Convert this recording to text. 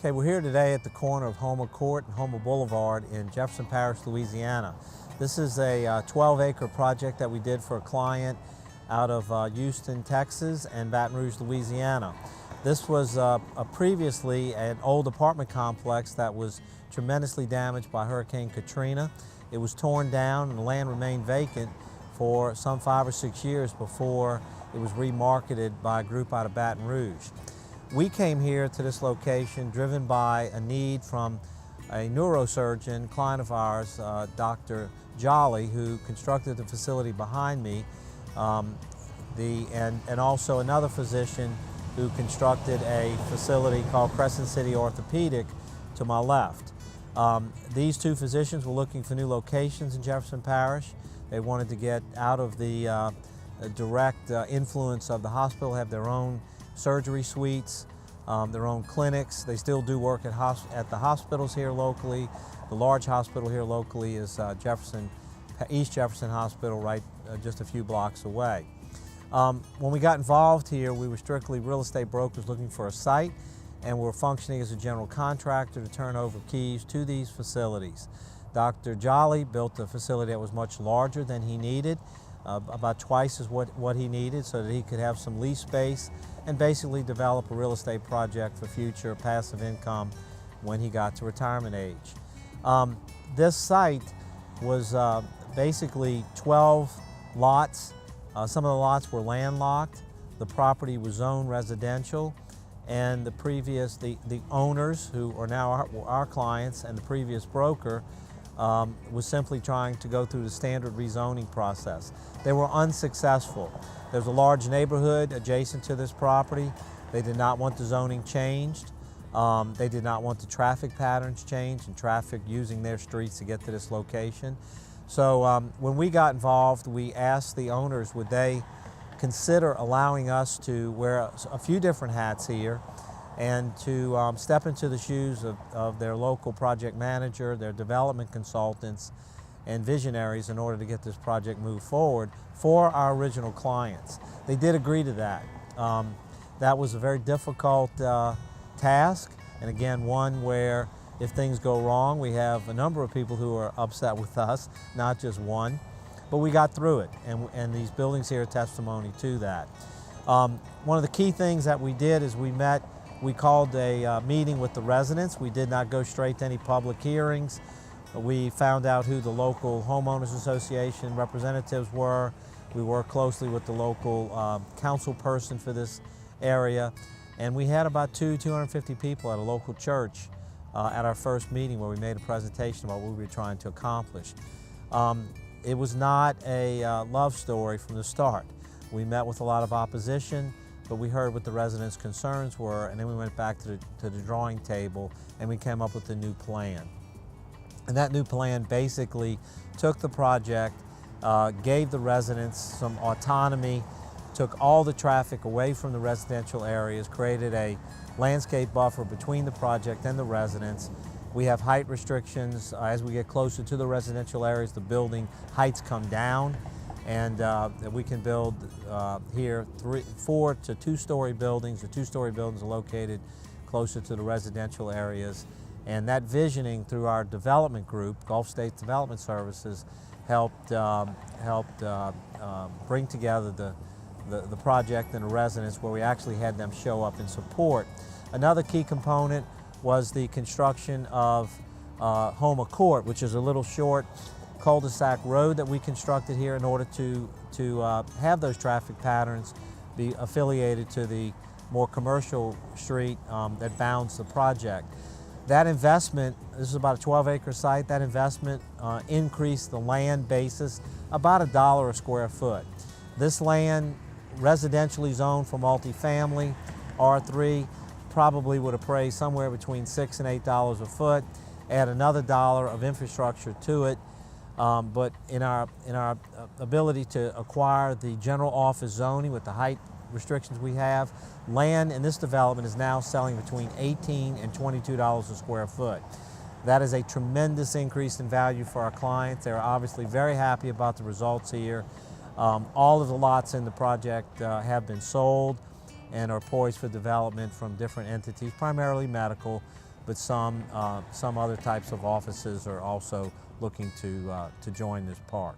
Okay, we're here today at the corner of Houma Court and Houma Boulevard in Jefferson Parish, Louisiana. This is a 12-acre project that we did for a client out of Houston, Texas and Baton Rouge, Louisiana. This was previously an old apartment complex that was tremendously damaged by Hurricane Katrina. It was torn down and the land remained vacant for some 5 or 6 years before it was remarketed by a group out of Baton Rouge. We came here to this location driven by a need from a neurosurgeon, client of ours, Dr. Jolly, who constructed the facility behind me, and also another physician who constructed a facility called Crescent City Orthopedic to my left. These two physicians were looking for new locations in Jefferson Parish. They wanted to get out of the direct influence of the hospital, have their own surgery suites, their own clinics. They still do work at the hospitals here locally. The large hospital here locally is East Jefferson Hospital, right just a few blocks away. When we got involved here, we were strictly real estate brokers looking for a site, and we're functioning as a general contractor to turn over keys to these facilities. Dr. Jolly built a facility that was much larger than he needed, about twice as what he needed, so that he could have some lease space and basically develop a real estate project for future passive income when he got to retirement age. This site was basically 12 lots. Some of the lots were landlocked. The property was zoned residential, and the owners, who are now our clients, and the previous broker was simply trying to go through the standard rezoning process. They were unsuccessful. There's a large neighborhood adjacent to this property. They did not want the zoning changed. They did not want the traffic patterns changed and traffic using their streets to get to this location. So when we got involved, we asked the owners would they consider allowing us to wear a few different hats here and to step into the shoes of their local project manager, their development consultants, and visionaries in order to get this project moved forward for our original clients. They did agree to that. That was a very difficult task, and again, one where if things go wrong, we have a number of people who are upset with us, not just one, but we got through it, and these buildings here are testimony to that. One of the key things that we did is we called a meeting with the residents. We did not go straight to any public hearings. We found out who the local homeowners association representatives were. We worked closely with the local council person for this area, and we had about 250 people at a local church at our first meeting where we made a presentation about what we were trying to accomplish. It was not a love story from the start. We met with a lot of opposition, but we heard what the residents' concerns were, and then we went back to the drawing table and we came up with a new plan. And that new plan basically took the project, gave the residents some autonomy, took all the traffic away from the residential areas, created a landscape buffer between the project and the residents. We have height restrictions. As we get closer to the residential areas, the building heights come down, and we can build here 4 to 2-story buildings. The 2-story buildings are located closer to the residential areas. And that visioning through our development group, Gulf States Development Services, helped bring together the project and the residents, where we actually had them show up in support. Another key component was the construction of Houma Court, which is a little short cul-de-sac road that we constructed here in order to have those traffic patterns be affiliated to the more commercial street that bounds the project. That investment, this is about a 12-acre site, that investment increased the land basis about $1 a square foot. This land, residentially zoned for multifamily, R3, probably would appraise somewhere between $6 and $8 a foot. Add another $1 of infrastructure to it, but in our ability to acquire the general office zoning with the height restrictions we have, land in this development is now selling between $18 and $22 a square foot. That is a tremendous increase in value for our clients. They're obviously very happy about the results here. All of the lots in the project have been sold and are poised for development from different entities, primarily medical, but some other types of offices are also looking to join this park.